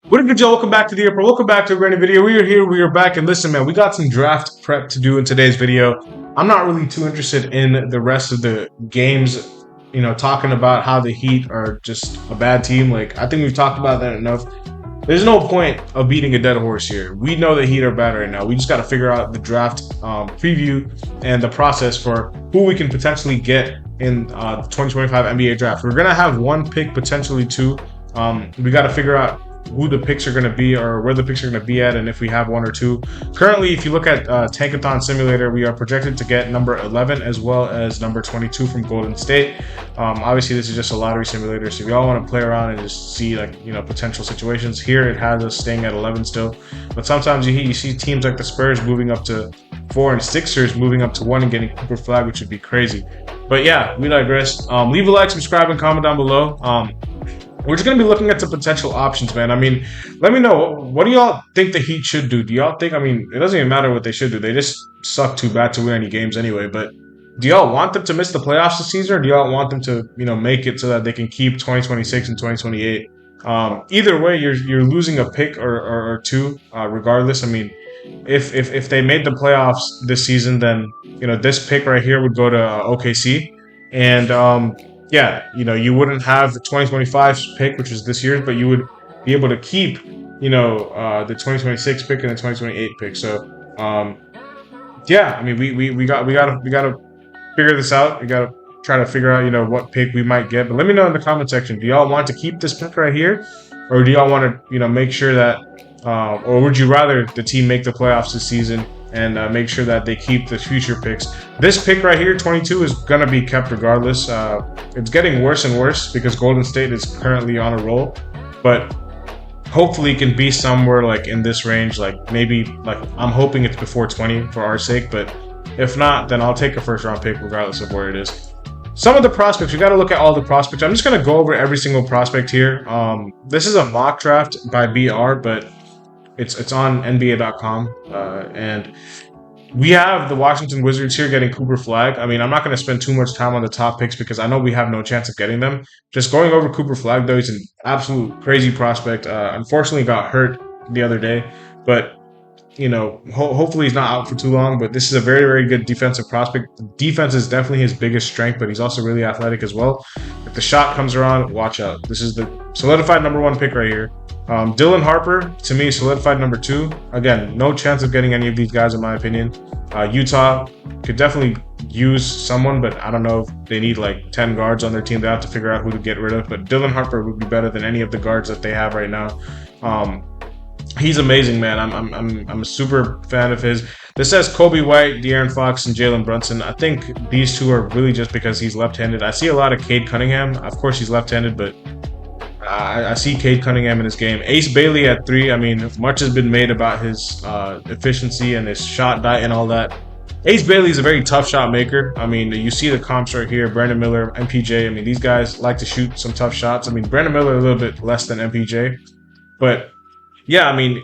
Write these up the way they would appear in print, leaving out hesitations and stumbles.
What a good job. Welcome back to the airport. Welcome back to a brand new video. We are here. We are back. And listen, man, we got some draft prep to do in today's video. I'm not really too interested in the rest of the games, talking about how the Heat are just a bad team. Like, I think we've talked about that enough. There's no point of beating a dead horse here. We know the Heat are bad right now. We just got to figure out the draft preview and the process for who we can potentially get in the 2025 NBA draft. We're going to have one pick, potentially two. We got to figure out who the picks are going to be or where the picks are going to be at, and if we have one or two. Currently, if you look at Tankathon Simulator, we are projected to get number 11 as well as number 22 from Golden State. Obviously, this is just a lottery simulator, so if you all want to play around and just see potential situations, here it has us staying at 11 still. But sometimes you see teams like the Spurs moving up to 4 and Sixers moving up to 1 and getting Cooper Flag, which would be crazy. But yeah, we digress. Leave a like, subscribe, and comment down below. We're just going to be looking at some potential options, man. I mean, let me know. What do y'all think the Heat should do? Do y'all think, it doesn't even matter what they should do. They just suck too bad to win any games anyway. But do y'all want them to miss the playoffs this season, or do y'all want them to, make it so that they can keep 2026 and 2028? Either way, you're losing a pick or two, regardless. I mean, if they made the playoffs this season, then, this pick right here would go to OKC. And, you wouldn't have the 2025 pick, which was this year's, but you would be able to keep, the 2026 pick and the 2028 pick. So, we gotta figure this out. We gotta try to figure out, what pick we might get. But let me know in the comment section. Do y'all want to keep this pick right here, or do y'all want to, make sure that, or would you rather the team make the playoffs this season and make sure that they keep the future picks? This pick right here, 22, is going to be kept regardless. It's getting worse and worse because Golden State is currently on a roll. But hopefully it can be somewhere like in this range. Like maybe, like I'm hoping it's before 20 for our sake. But if not, then I'll take a first round pick regardless of where it is. Some of the prospects, we got to look at all the prospects. I'm just going to go over every single prospect here. This is a mock draft by BR, but it's on NBA.com, and we have the Washington Wizards here getting Cooper Flag. I mean, I'm not going to spend too much time on the top picks because I know we have no chance of getting them. Just going over Cooper Flag, though, he's an absolute crazy prospect. Unfortunately, got hurt the other day, but hopefully he's not out for too long. But this is a very, very good defensive prospect. Defense is definitely his biggest strength, but he's also really athletic as well. If the shot comes around, watch out. This is the solidified number 1 pick right here. Dylan Harper, to me, solidified number 2. Again, no chance of getting any of these guys, in my opinion. Utah could definitely use someone, but I don't know if they need like 10 guards on their team. They have to figure out who to get rid of. But Dylan Harper would be better than any of the guards that they have right now. He's amazing, man. I'm a super fan of his. This says Kobe White, De'Aaron Fox, and Jalen Brunson. I think these two are really just because he's left-handed. I see a lot of Cade Cunningham. Of course, he's left-handed, but I see Cade Cunningham in his game. Ace Bailey at 3. I mean, much has been made about his efficiency and his shot diet and all that. Ace Bailey is a very tough shot maker. I mean, you see the comps right here. Brandon Miller, MPJ. I mean, these guys like to shoot some tough shots. I mean, Brandon Miller a little bit less than MPJ. But, yeah, I mean,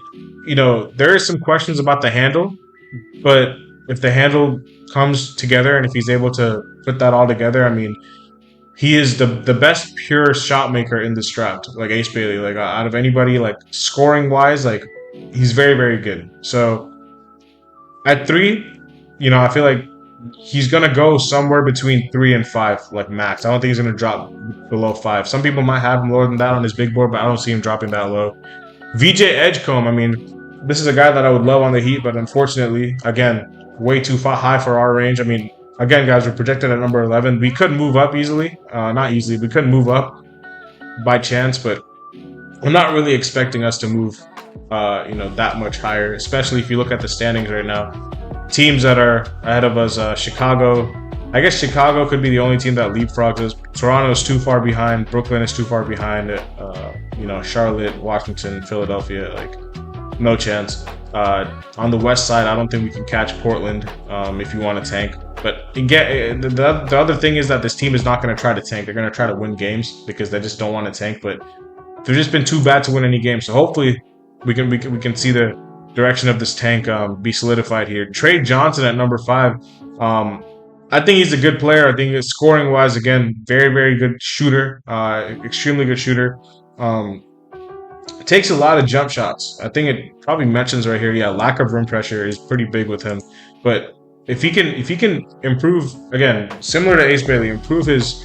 there is some questions about the handle. But if the handle comes together and if he's able to put that all together, I mean, he is the best pure shot maker in this draft, like Ace Bailey. Like out of anybody, like scoring wise, like he's very, very good. So at 3, I feel like he's gonna go somewhere between 3 and 5, like max. I don't think he's gonna drop below 5. Some people might have him lower than that on his big board, but I don't see him dropping that low. VJ Edgecombe, I mean, this is a guy that I would love on the Heat, but unfortunately, again, way too high for our range. I mean, again, guys, we're projected at number 11. We could move up easily. Not easily. We could move up by chance, but I'm not really expecting us to move, that much higher, especially if you look at the standings right now. Teams that are ahead of us, Chicago. I guess Chicago could be the only team that leapfrogs us. Toronto's too far behind. Brooklyn is too far behind. Charlotte, Washington, Philadelphia, like no chance. On the west side, I don't think we can catch Portland if you want to tank. But again, the other thing is that this team is not going to try to tank. They're going to try to win games because they just don't want to tank. But they've just been too bad to win any games. So hopefully we can see the direction of this tank be solidified here. Trey Johnson at number 5. I think he's a good player. I think scoring wise, again, very, very good shooter, extremely good shooter. takes a lot of jump shots. I think it probably mentions right here, yeah, lack of rim pressure is pretty big with him. But if he can improve again, similar to Ace Bailey, improve his,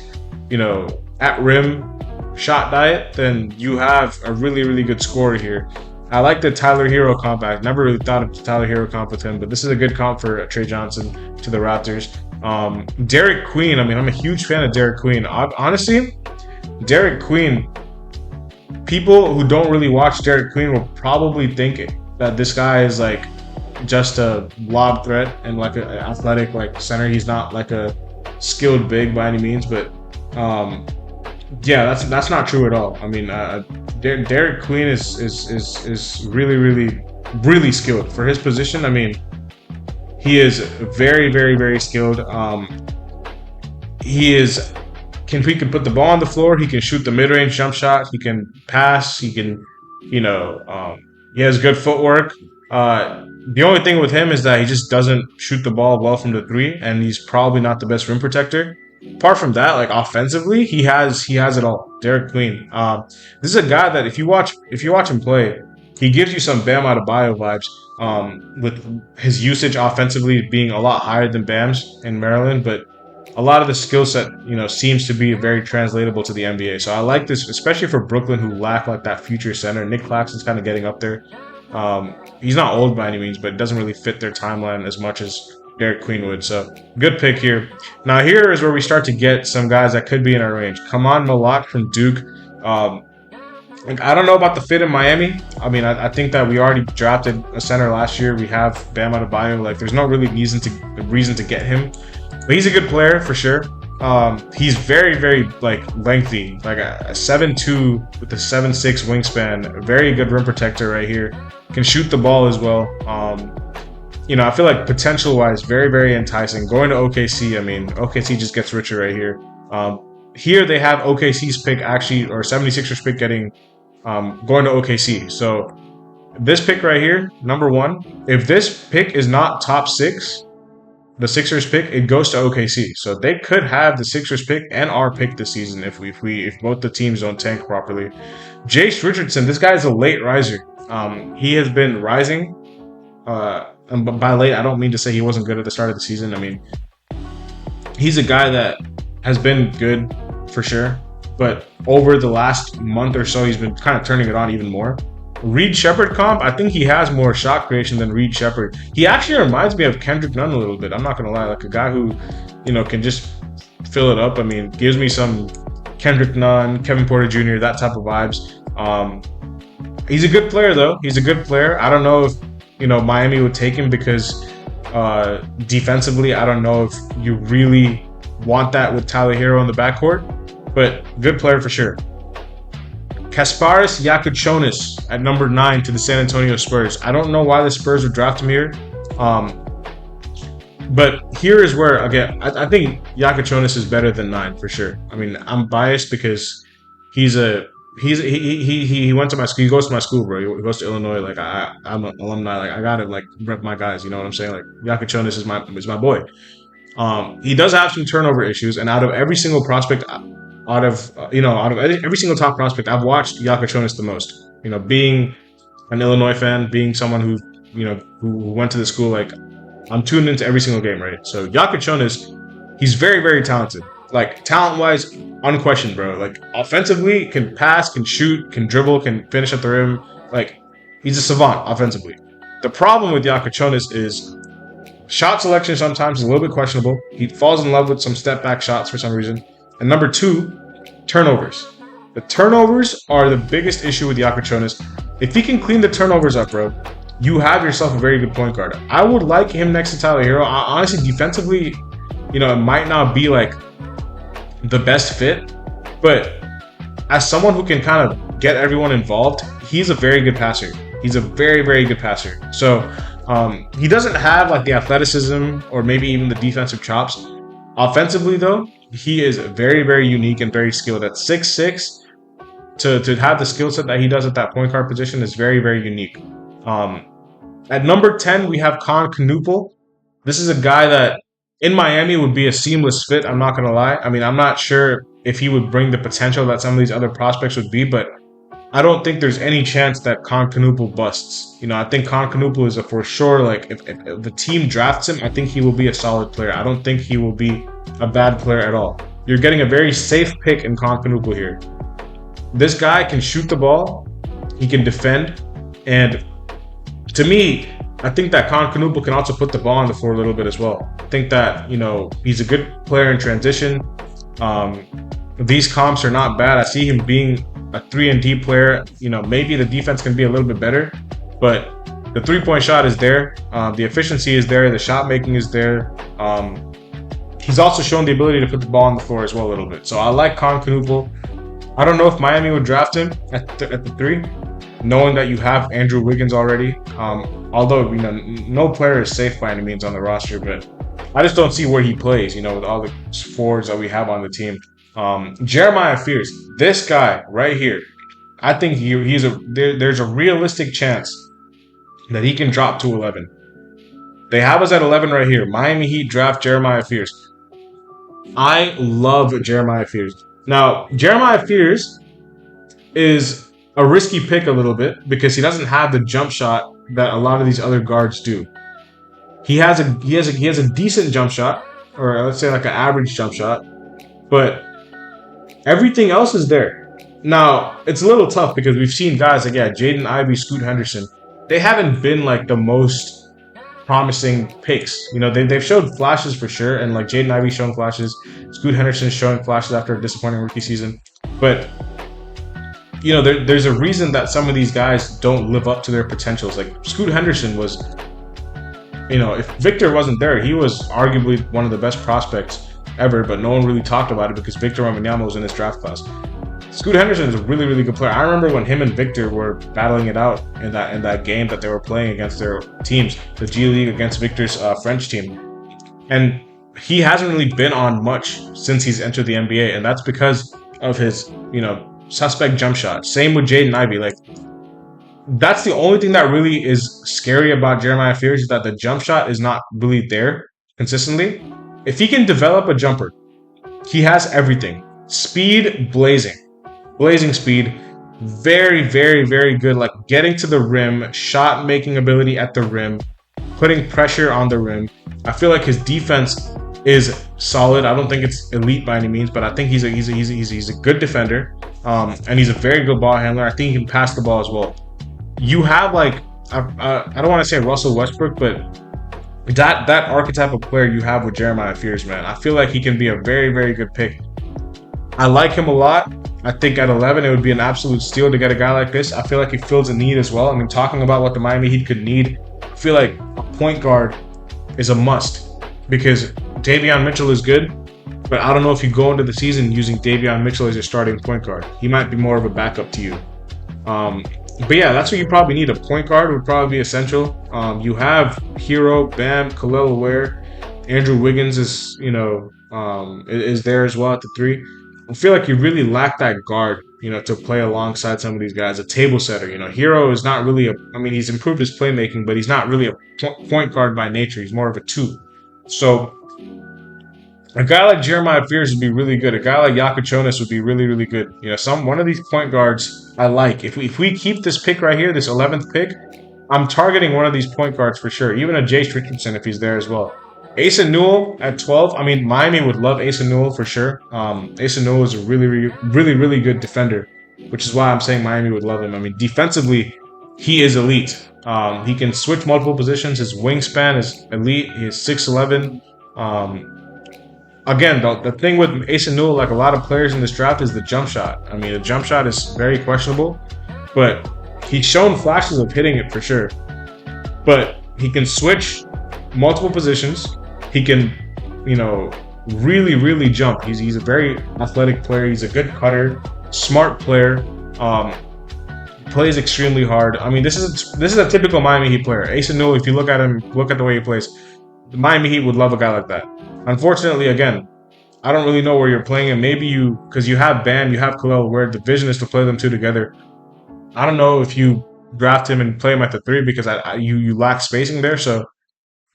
at rim shot diet, then you have a really, really good scorer here. I like the Tyler Hero comp. I never really thought of the Tyler Hero comp with him, but this is a good comp for Trey Johnson to the Raptors. Derek Queen, I mean, I'm a huge fan of Derek Queen. Honestly, Derek Queen, people who don't really watch Derek Queen will probably think that this guy is like just a lob threat and like an athletic like center. He's not like a skilled big by any means, but yeah, that's not true at all. I mean, Derek Queen is really really really skilled for his position. I mean, he is very very very skilled. He is he can put the ball on the floor. He can shoot the mid range jump shot. He can pass. He can, he has good footwork. The only thing with him is that he just doesn't shoot the ball well from the three, and he's probably not the best rim protector. Apart from that, like offensively, he has it all. Derek Queen. This is a guy that if you watch him play, he gives you some Bam Adebayo vibes. With his usage offensively being a lot higher than Bam's in Maryland, but a lot of the skill set, seems to be very translatable to the NBA. So I like this, especially for Brooklyn, who lack like that future center. Nick Claxton's kind of getting up there. He's not old by any means, but it doesn't really fit their timeline as much as Derek Queen would. So good pick here. Now here is where we start to get some guys that could be in our range. Kaman Malott from Duke. Like, I don't know about the fit in Miami. I mean, I think that we already drafted a center last year. We have Bam Adebayo. Like, there's no really reason to get him. But he's a good player for sure. He's very, very like lengthy, like a 7'2" with a 7'6" wingspan. Very good rim protector right here. Can shoot the ball as well. I feel like potential-wise, very, very enticing. Going to OKC, I mean, OKC just gets richer right here. Here they have OKC's pick actually, or 76ers pick getting going to OKC. So this pick right here, number one, if this pick is not top 6, the Sixers pick, it goes to OKC. So they could have the Sixers pick and our pick this season if both the teams don't tank properly. Jace Richardson, this guy is a late riser. He has been rising. And by late, I don't mean to say he wasn't good at the start of the season. I mean, he's a guy that has been good for sure, but over the last month or so, he's been kind of turning it on even more. Reed Shepherd comp, I think he has more shot creation than Reed Shepherd. He actually reminds me of Kendrick Nunn a little bit. I'm not gonna lie, like a guy who, can just fill it up. I mean, gives me some Kendrick Nunn, Kevin Porter Jr., that type of vibes. He's a good player though. He's a good player. I don't know if Miami would take him because defensively, I don't know if you really want that with Tyler Hero in the backcourt, but good player for sure. Kasparis Yakuchonis at number 9 to the San Antonio Spurs. I don't know why the Spurs would draft him here, but here is where again I think Yakuchonis is better than 9 for sure. I mean, I'm biased because he went to my school. He goes to my school, bro. He goes to Illinois. Like I'm an alumni. Like I gotta like rep my guys. You know what I'm saying? Like Yakuchonis is my boy. He does have some turnover issues, and out of every single prospect, out of every single top prospect, I've watched Yakuchonis the most. Being an Illinois fan, being someone who went to the school, like I'm tuned into every single game, right? So Yakuchonis, he's very very talented. Like talent-wise, unquestioned, bro. Like offensively, can pass, can shoot, can dribble, can finish at the rim. Like he's a savant offensively. The problem with Yakuchonis is shot selection sometimes is a little bit questionable. He falls in love with some step back shots for some reason. And number 2, turnovers. The turnovers are the biggest issue with Yakuchonis. If he can clean the turnovers up, bro, you have yourself a very good point guard. I would like him next to Tyler Hero. Honestly, defensively, it might not be like the best fit, but as someone who can kind of get everyone involved, he's a very good passer. He's a very, very good passer. So he doesn't have like the athleticism or maybe even the defensive chops. Offensively, though, he is very, very unique and very skilled. At 6'6", to have the skill set that he does at that point guard position is very, very unique. At number 10, we have Con Knuppel. This is a guy that in Miami would be a seamless fit. I'm not going to lie. I mean, I'm not sure if he would bring the potential that some of these other prospects would be, but I don't think there's any chance that Konkanupu busts. I think Konkanupu is a for sure. Like if the team drafts him, I think he will be a solid player. I don't think he will be a bad player at all. You're getting a very safe pick in Konkanupu here. This guy can shoot the ball, he can defend, and to me, I think that Konkanupu can also put the ball on the floor a little bit as well. I think that he's a good player in transition. These comps are not bad. I see him being a 3-and-D player. Maybe the defense can be a little bit better, but the 3-point shot is there. The efficiency is there. The shot making is there. He's also shown the ability to put the ball on the floor as well a little bit. So I like Konkanupu. I don't know if Miami would draft him at the 3, knowing that you have Andrew Wiggins already. Although no player is safe by any means on the roster, but I just don't see where he plays. With all the forwards that we have on the team. Jeremiah Fears, this guy right here, I think there's a realistic chance that he can drop to 11. They have us at 11 right here. Miami Heat draft Jeremiah Fears. I love Jeremiah Fears. Now, Jeremiah Fears is a risky pick a little bit because he doesn't have the jump shot that a lot of these other guards do. He has a decent jump shot, or let's say like an average jump shot, but everything else is there. Now, it's a little tough because we've seen guys like Jaden Ivey, Scoot Henderson. They haven't been like the most promising picks. They've showed flashes for sure, and like Jaden Ivey showing flashes, Scoot Henderson showing flashes after a disappointing rookie season. But there's a reason that some of these guys don't live up to their potentials. Like Scoot Henderson was, if Victor wasn't there, he was arguably one of the best prospects ever, but no one really talked about it because Victor Wembanyama was in this draft class. Scoot Henderson is a really, really good player. I remember when him and Victor were battling it out in that game that they were playing against their teams, the G League against Victor's French team. And he hasn't really been on much since he's entered the NBA, and that's because of his, suspect jump shot. Same with Jaden Ivey. Like, that's the only thing that really is scary about Jeremiah Fears is that the jump shot is not really there consistently. If he can develop a jumper, he has everything. Speed, blazing speed, very, very, very good. Like getting to the rim, shot making ability at the rim, putting pressure on the rim. I feel like his defense is solid. I don't think it's elite by any means, but I think he's a good defender, and he's a very good ball handler. I think he can pass the ball as well. You have like I don't want to say Russell Westbrook, but that archetype of player you have with Jeremiah Fears, man. I feel like he can be a very, very good pick. I like him a lot. I think at 11, it would be an absolute steal to get a guy like this. I feel like he fills a need as well. I mean, talking about what the Miami Heat could need, I feel like a point guard is a must because Davion Mitchell is good, but I don't know if you go into the season using Davion Mitchell as your starting point guard. He might be more of a backup to you. But yeah, that's what you probably need. A point guard would probably be essential. You have Hero, Bam, Kel'el Ware, Andrew Wiggins is there as well at the 3. I feel like you really lack that guard, to play alongside some of these guys. A table setter, Hero is not really he's improved his playmaking, but he's not really a point guard by nature. He's more of a 2. So a guy like Jeremiah Fears would be really good. A guy like Yakachonis would be really, really good. One of these point guards I like. If we keep this pick right here, this 11th pick, I'm targeting one of these point guards for sure. Even a Jace Richardson if he's there as well. Asa Newell at 12. Miami would love Asa Newell for sure. Asa Newell is a really, really, really, really good defender, which is why I'm saying Miami would love him. Defensively, he is elite. He can switch multiple positions. His wingspan is elite. He is 6'11". Again, the thing with Asa Newell, like a lot of players in this draft, is the jump shot. The jump shot is very questionable, but he's shown flashes of hitting it for sure. But he can switch multiple positions. He can, really, really jump. He's a very athletic player. He's a good cutter, smart player. Plays extremely hard. This is a typical Miami Heat player. Asa Newell, if you look at him, look at the way he plays, the Miami Heat would love a guy like that. Unfortunately, again, I don't really know where you're playing him. Maybe because you have Bam, you have Kel'el, where the vision is to play them two together. I don't know if you draft him and play him at the 3 because you lack spacing there. So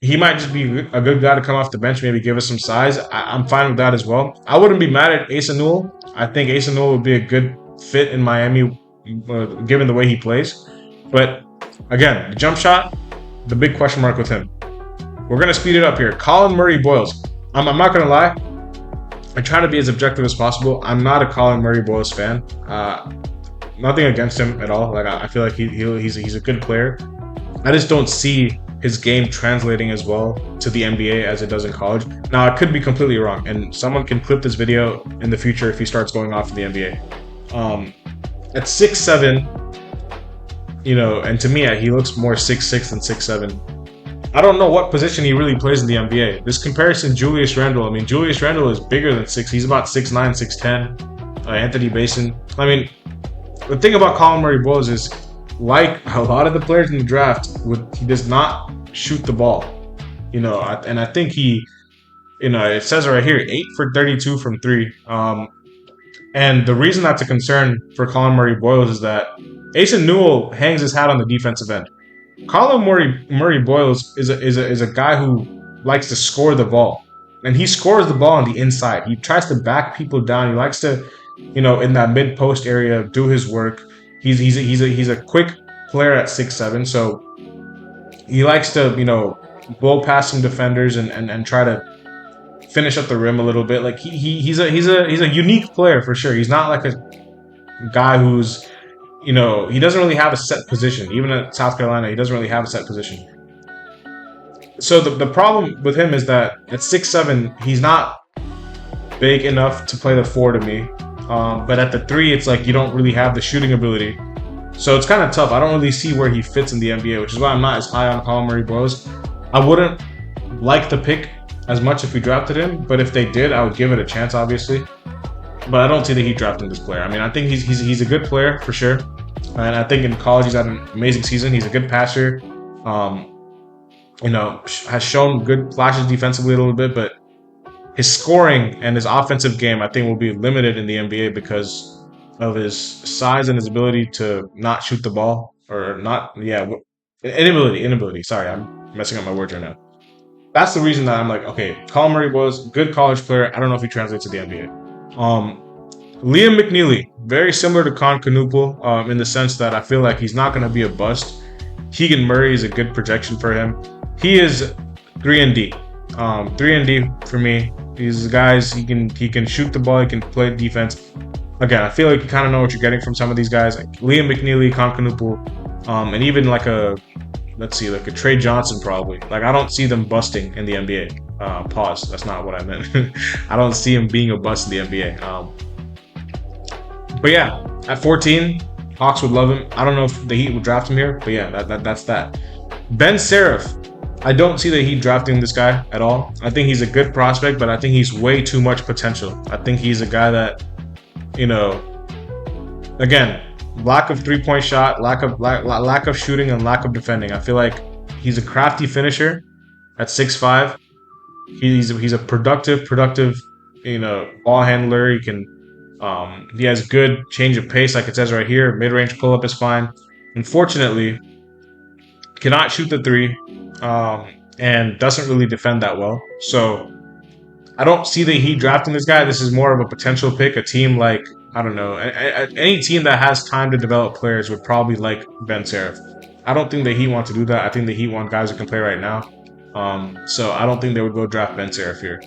he might just be a good guy to come off the bench, maybe give us some size. I'm fine with that as well. I wouldn't be mad at Asa Newell. I think Asa Newell would be a good fit in Miami given the way he plays. But again, the jump shot, the big question mark with him. We're gonna speed it up here. Colin Murray Boyles. I'm not gonna lie. I try to be as objective as possible. I'm not a Colin Murray Boyles fan. Nothing against him at all. Like I feel like he's a good player. I just don't see his game translating as well to the NBA as it does in college. Now, I could be completely wrong, and someone can clip this video in the future if he starts going off in the NBA. At 6'7", and to me, he looks more 6'6" than 6'7". I don't know what position he really plays in the NBA. This comparison, Julius Randle. I mean, Julius Randle is bigger than 6. He's about 6'9", 6'10". Anthony Mason. I mean, the thing about Colin Murray Boyles is, like a lot of the players in the draft, he does not shoot the ball. And I think it says right here, 8 for 32 from 3. And the reason that's a concern for Colin Murray Boyles is that Asen Newell hangs his hat on the defensive end. Colin Murray Boyles is a guy who likes to score the ball, and he scores the ball on the inside. He tries to back people down. He likes to, in that mid post area, do his work. He's a quick player at 6'7", so he likes to blow past some defenders and try to finish up the rim a little bit. Like he's a unique player for sure. He's not like a guy who's he doesn't really have a set position. Even at South Carolina, he doesn't really have a set position. So the problem with him is that at 6'7", he's not big enough to play the 4 to me. But at the 3, it's like you don't really have the shooting ability. So it's kind of tough. I don't really see where he fits in the NBA, which is why I'm not as high on Colin Murray Boyles. I wouldn't like the pick as much if we drafted him, but if they did, I would give it a chance, obviously. But I don't see the Heat drafting this player. I mean, I think he's a good player for sure. And I think in college he's had an amazing season. He's a good passer. Has shown good flashes defensively a little bit, but his scoring and his offensive game, I think, will be limited in the NBA because of his size and his ability to not shoot the ball inability. Sorry, I'm messing up my words right now. That's the reason that I'm like, okay, Colin Murray was good college player. I don't know if he translates to the NBA. Liam McNeely, very similar to Con Knuppel in the sense that I feel like he's not going to be a bust. Keegan Murray is a good projection for him. He is 3-and-D. 3-and-D for me. These guys, he can shoot the ball, he can play defense. Again, I feel like you kind of know what you're getting from some of these guys, like Liam McNeely, Con Knuppel, and even like a Trey Johnson probably. Like I don't see them busting in the NBA. Pause. That's not what I meant. I don't see him being a bust in the NBA. But yeah, at 14, Hawks would love him. I don't know if the Heat would draft him here, but yeah, that's that. Ben Seraph. I don't see the Heat drafting this guy at all. I think he's a good prospect, but I think he's way too much potential. I think he's a guy that, again, lack of three-point shot, lack of shooting, and lack of defending. I feel like he's a crafty finisher at 6'5". He's a productive, ball handler. He has good change of pace, like it says right here. Mid-range pull-up is fine. Unfortunately, cannot shoot the 3. And doesn't really defend that well. So I don't see the Heat drafting this guy. This is more of a potential pick. A team like, I don't know, any team that has time to develop players would probably like Ben Seraph. I don't think the Heat want to do that. I think the Heat want guys who can play right now. So I don't think they would go draft Ben Seraph here.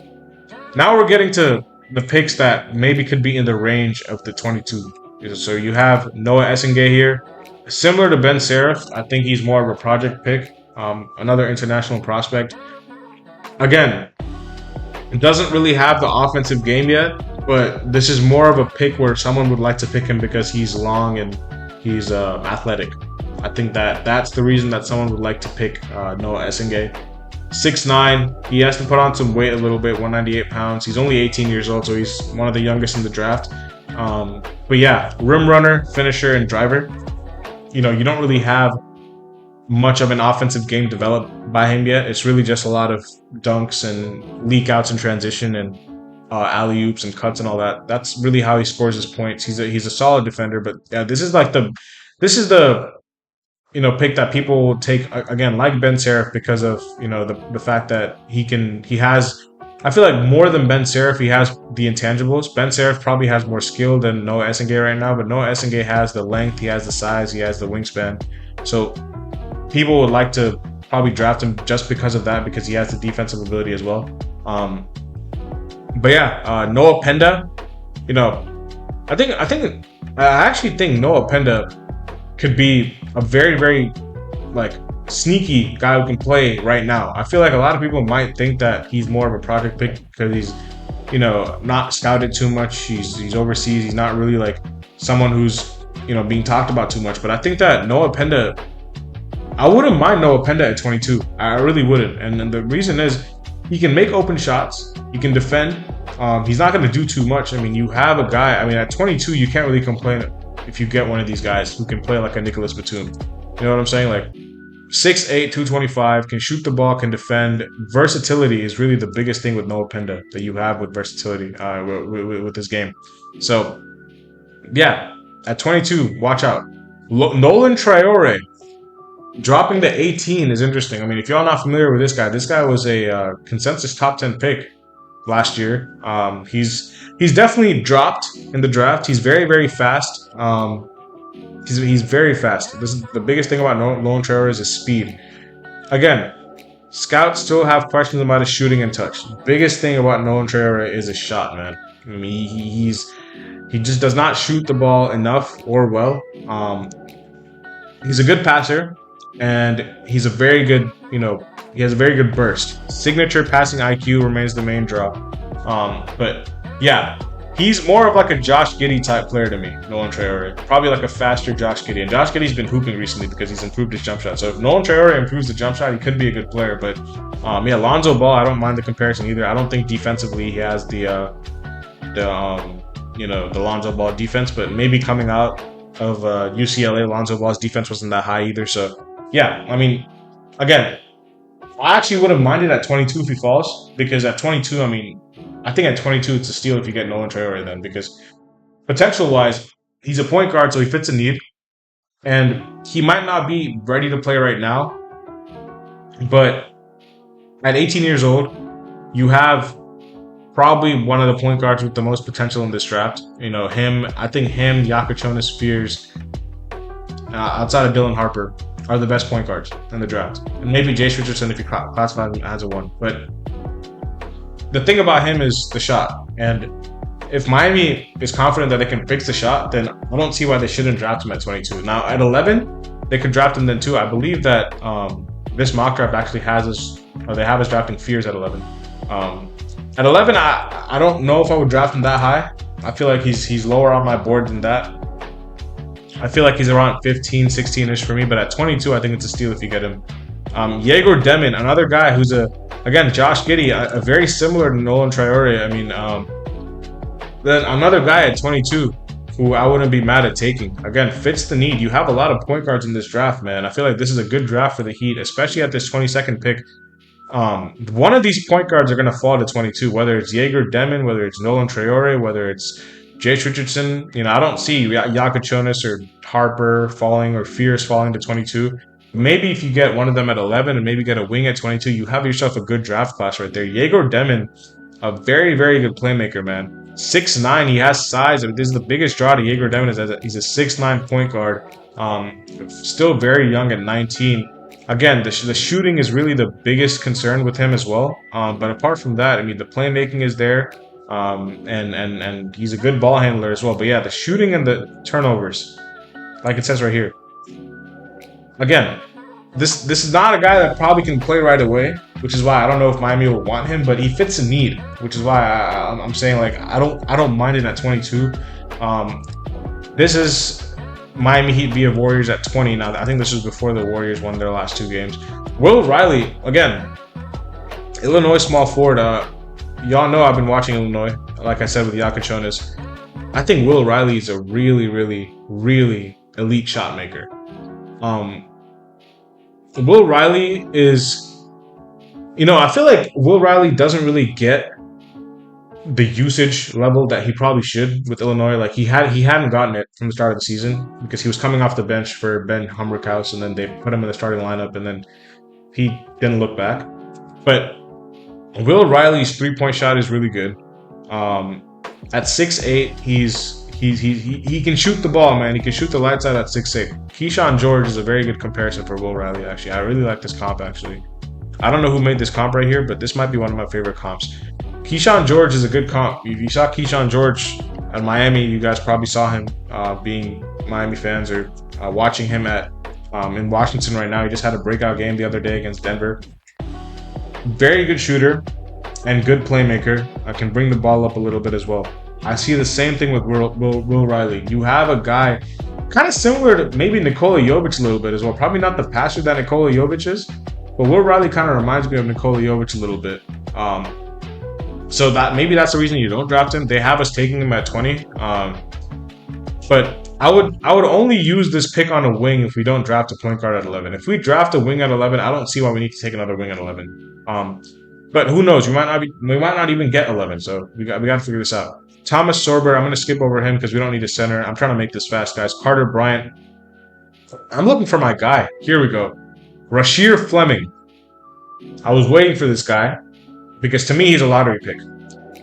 Now we're getting to the picks that maybe could be in the range of the 22. So you have Noah Essengay here. Similar to Ben Seraph, I think he's more of a project pick. Another international prospect. Again, doesn't really have the offensive game yet, but this is more of a pick where someone would like to pick him because he's long and he's athletic. I think that's the reason that someone would like to pick Noah Essengay. 6'9". He has to put on some weight a little bit, 198 pounds. He's only 18 years old, so he's one of the youngest in the draft. But yeah, rim runner, finisher, and driver. You don't really have much of an offensive game developed by him yet. It's really just a lot of dunks and leak outs in transition and alley oops and cuts and all that. That's really how he scores his points. He's a solid defender, but yeah, this is the pick that people will take again, like Ben Seraph, because of the fact that he has I feel like more than Ben Seraph, he has the intangibles. Ben Seraph probably has more skill than Noah Essengay right now, but Noah Essengay has the length, he has the size, he has the wingspan. So people would like to probably draft him just because of that, because he has the defensive ability as well. But yeah, Noah Penda, you know, I actually think Noah Penda could be a very, very like sneaky guy who can play right now. I feel like a lot of people might think that he's more of a project pick because he's, not scouted too much. He's overseas. He's not really like someone who's, being talked about too much. But I think that Noah Penda, I wouldn't mind Noah Penda at 22. I really wouldn't. And the reason is he can make open shots. He can defend. He's not going to do too much. I mean, you have a guy. I mean, at 22, you can't really complain if you get one of these guys who can play like a Nicholas Batum. You know what I'm saying? Like 6'8", 225, can shoot the ball, can defend. Versatility is really the biggest thing with Noah Penda that you have with versatility with this game. So, yeah, at 22, watch out. Nolan Traore dropping to 18 is interesting. I mean, if y'all not familiar with this guy was a consensus top 10 pick last year. He's definitely dropped in the draft. He's very, very fast. He's very fast. This is the biggest thing about Nolan Traore is his speed. Again, scouts still have questions about his shooting and touch. Biggest thing about Nolan Traore is his shot, man. I mean, he just does not shoot the ball enough or well. He's a good passer, and he's a very good, he has a very good burst. Signature passing IQ remains the main draw. But yeah, he's more of like a Josh Giddey type player to me, Nolan Traore. Probably like a faster Josh Giddey. And Josh Giddey's been hooping recently because he's improved his jump shot. So if Nolan Traore improves the jump shot, he could be a good player. But yeah, Lonzo Ball, I don't mind the comparison either. I don't think defensively he has the Lonzo Ball defense, but maybe coming out of UCLA, Lonzo Ball's defense wasn't that high either. So yeah, I mean, again, I actually wouldn't mind it at 22 if he falls, because at 22, I mean, I think at 22 it's a steal if you get Nolan Traore then, because potential-wise, he's a point guard, so he fits a need, and he might not be ready to play right now, but at 18 years old, you have probably one of the point guards with the most potential in this draft. I think him, Jonas, Spears, outside of Dylan Harper, are the best point guards in the draft. And maybe Jace Richardson if you classify him as a one. But the thing about him is the shot. And if Miami is confident that they can fix the shot, then I don't see why they shouldn't draft him at 22. Now, at 11, they could draft him then too. I believe that this mock draft actually has us, or they have us drafting Fears at 11. At 11, I don't know if I would draft him that high. I feel like he's lower on my board than that. I feel like he's around 15, 16-ish for me, but at 22, I think it's a steal if you get him. Yegor Demin, another guy who's again, Josh Giddey, a very similar to Nolan Traore. I mean, then another guy at 22 who I wouldn't be mad at taking. Again, fits the need. You have a lot of point guards in this draft, man. I feel like this is a good draft for the Heat, especially at this 22nd pick. One of these point guards are going to fall to 22, whether it's Yegor Demin, whether it's Nolan Traore, whether it's Jace Richardson. I don't see Jonas or Harper falling or Fierce falling to 22. Maybe if you get one of them at 11 and maybe get a wing at 22, you have yourself a good draft class right there. Yegor Demin, a very, very good playmaker, man. 6'9", he has size. I mean, this is the biggest draw to Yegor Demin. He's a 6'9" point guard. Still very young at 19. Again, the shooting is really the biggest concern with him as well. But apart from that, I mean, the playmaking is there. And he's a good ball handler as well. But yeah, the shooting and the turnovers, like it says right here. Again, this is not a guy that probably can play right away, which is why I don't know if Miami will want him, but he fits a need, which is why I'm saying, like, I don't mind it at 22. This is Miami Heat via Warriors at 20. Now, I think this was before the Warriors won their last two games. Will Riley, again, Illinois small forward. Y'all know I've been watching Illinois, like I said, with Jonas. I think Will Riley is a really, really, really elite shot maker. Will Riley is, I feel like Will Riley doesn't really get the usage level that he probably should with Illinois. Like he hadn't gotten it from the start of the season because he was coming off the bench for Ben Humberkaus, and then they put him in the starting lineup, and then he didn't look back. But Will Riley's 3-point shot is really good. At 6'8", he can shoot the ball, man. He can shoot the lights out at 6'8". Keyshawn George is a very good comparison for Will Riley, actually. I really like this comp, actually. I don't know who made this comp right here, but this might be one of my favorite comps. Keyshawn George is a good comp. If you saw Keyshawn George at Miami, you guys probably saw him being Miami fans or watching him at in Washington right now. He just had a breakout game the other day against Denver. Very good shooter and good playmaker. I can bring the ball up a little bit as well. I see the same thing with Will Riley. You have a guy kind of similar to maybe Nikola Jovic a little bit as well. Probably not the passer that Nikola Jovic is, but Will Riley kind of reminds me of Nikola Jovic a little bit. So that maybe that's the reason you don't draft him. They have us taking him at 20. But I would only use this pick on a wing if we don't draft a point guard at 11. If we draft a wing at 11, I don't see why we need to take another wing at 11. But who knows? We might not even get 11. So we got to figure this out. Thomas Sorber, I'm going to skip over him because we don't need a center. I'm trying to make this fast, guys. Carter Bryant. I'm looking for my guy. Here we go. Rasheer Fleming. I was waiting for this guy because to me, he's a lottery pick.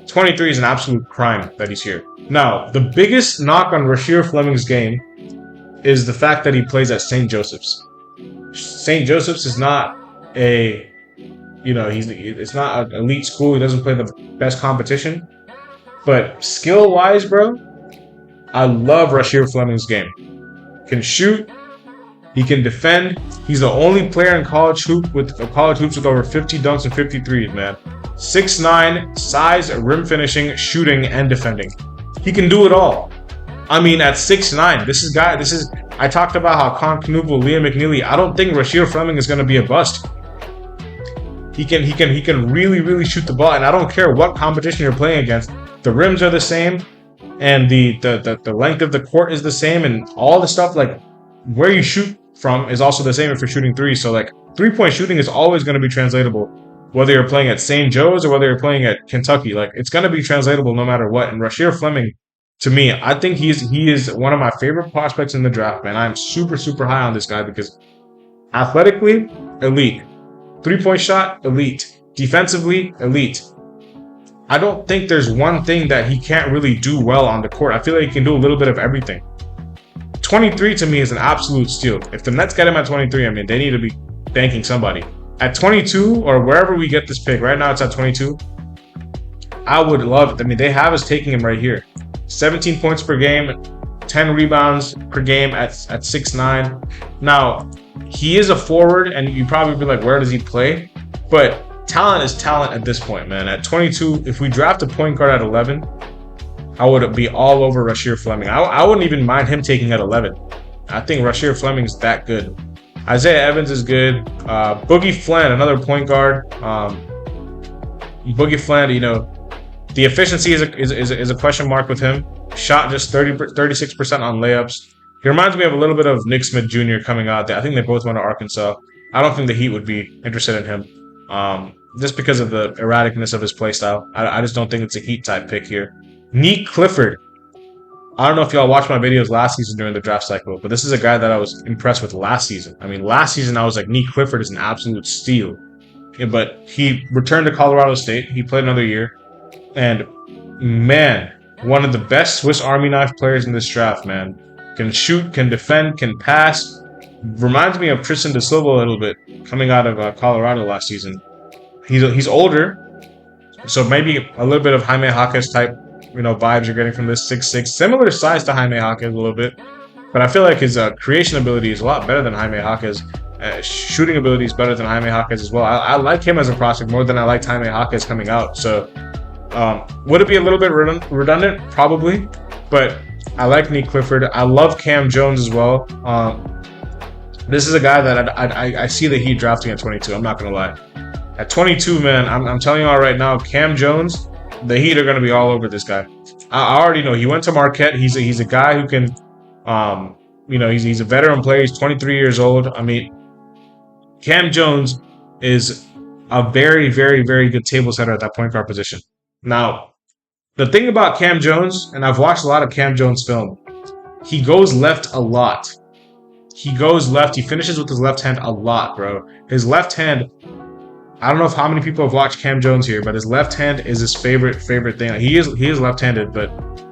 23 is an absolute crime that he's here. Now, the biggest knock on Rasheer Fleming's game is the fact that he plays at St. Joseph's. St. Joseph's is not a, it's not an elite school. He doesn't play the best competition. But skill-wise, bro, I love Rasheer Fleming's game. Can shoot. He can defend. He's the only player in college hoops with over 50 dunks and 53s, man. 6'9", size, rim finishing, shooting, and defending. He can do it all. I mean, at 6'9", I talked about how Con Knuble, Liam McNeely. I don't think Rasheer Fleming is going to be a bust. He can really, really shoot the ball, and I don't care what competition you're playing against. The rims are the same, and the length of the court is the same, and all the stuff like where you shoot from is also the same if you're shooting threes. So like 3-point shooting is always going to be translatable, whether you're playing at St. Joe's or whether you're playing at Kentucky. Like it's going to be translatable no matter what. And Rasheer Fleming, to me, I think he is one of my favorite prospects in the draft, man. I'm super, super high on this guy because athletically, elite. 3-point shot, elite. Defensively, elite. I don't think there's one thing that he can't really do well on the court. I feel like he can do a little bit of everything. 23 to me is an absolute steal. If the Nets get him at 23, I mean, they need to be thanking somebody. At 22 or wherever we get this pick, right now it's at 22, I would love it. I mean, they have us taking him right here. 17 points per game, 10 rebounds per game at 6'9". Now, he is a forward, and you probably be like, where does he play? But talent is talent at this point, man. At 22, if we draft a point guard at 11, I would be all over Rasheer Fleming. I wouldn't even mind him taking at 11. I think Rasheer Fleming's that good. Isaiah Evans is good. Boogie Fland, another point guard. Boogie Fland, the efficiency is a question mark with him. Shot just 36% on layups. He reminds me of a little bit of Nick Smith Jr. coming out there. I think they both went to Arkansas. I don't think the Heat would be interested in him. Just because of the erraticness of his play style. I just don't think it's a Heat type pick here. Neek Clifford. I don't know if y'all watched my videos last season during the draft cycle, but this is a guy that I was impressed with last season. I mean, last season I was like, Neek Clifford is an absolute steal. Yeah, but he returned to Colorado State. He played another year. And, man, one of the best Swiss Army knife players in this draft, man. Can shoot, can defend, can pass. Reminds me of Tristan Da Silva a little bit, coming out of Colorado last season. He's older, so maybe a little bit of Jaime Jaquez type, vibes you're getting from this 6'6", similar size to Jaime Jaquez a little bit, but I feel like his creation ability is a lot better than Jaime Jaquez. Shooting ability is better than Jaime Jaquez as well. I like him as a prospect more than I liked Jaime Jaquez coming out. So would it be a little bit redundant? Probably, but I like Neek Clifford. I love Cam Jones as well. This is a guy that I see the Heat drafting at 22. I'm not gonna lie. At 22, man, I'm telling you all right now, Cam Jones, the Heat are going to be all over this guy. I already know. He went to Marquette. He's a guy who can, he's a veteran player. He's 23 years old. I mean, Cam Jones is a very, very, very good table setter at that point guard position. Now, the thing about Cam Jones, and I've watched a lot of Cam Jones film, he goes left a lot. He goes left. He finishes with his left hand a lot, bro. His left hand, I don't know if how many people have watched Cam Jones here, but his left hand is his favorite thing. He is left-handed, but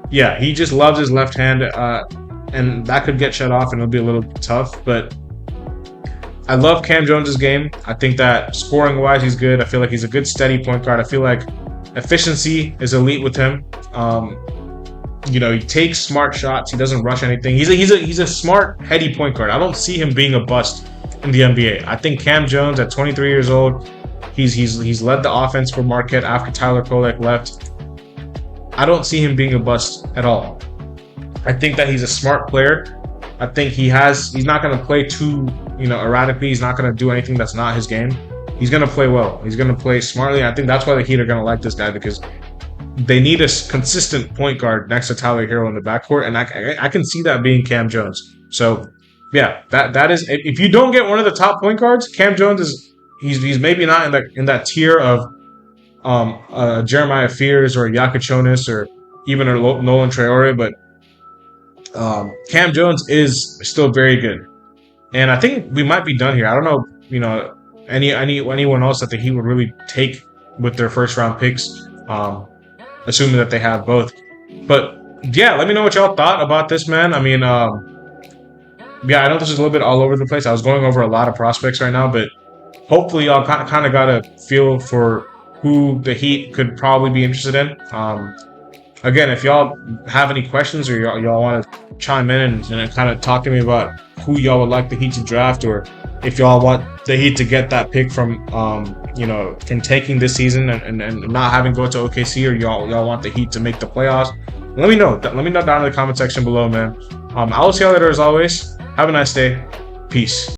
yeah, he just loves his left hand, and that could get shut off, and it'll be a little tough. But I love Cam Jones's game. I think that scoring-wise, he's good. I feel like he's a good steady point guard. I feel like efficiency is elite with him. He takes smart shots. He doesn't rush anything. He's a smart, heady point guard. I don't see him being a bust in the NBA. I think Cam Jones at 23 years old, he's led the offense for Marquette after Tyler Kolek left. I don't see him being a bust at all. I think that he's a smart player. I think he's not going to play too, erratically. He's not going to do anything that's not his game. He's going to play well. He's going to play smartly. I think that's why the Heat are going to like this guy, because they need a consistent point guard next to Tyler Hero in the backcourt, and I can see that being Cam Jones. So, yeah, that is, if you don't get one of the top point guards, Cam Jones he's maybe not in that tier of Jeremiah Fears or Yakichonis or even a Nolan Traore, but Cam Jones is still very good. And I think we might be done here. I don't know, anyone else that the Heat would really take with their first round picks, assuming that they have both. But yeah, let me know what y'all thought about this, man. I mean, yeah, I know this is a little bit all over the place. I was going over a lot of prospects right now, but hopefully y'all kind of got a feel for who the Heat could probably be interested in. Again, if y'all have any questions or y'all want to chime in and kind of talk to me about who y'all would like the Heat to draft, or if y'all want the Heat to get that pick from taking this season and not having to go to OKC, or y'all want the Heat to make the playoffs, let me know. Let me know down in the comment section below, man. I will see y'all later as always. Have a nice day. Peace.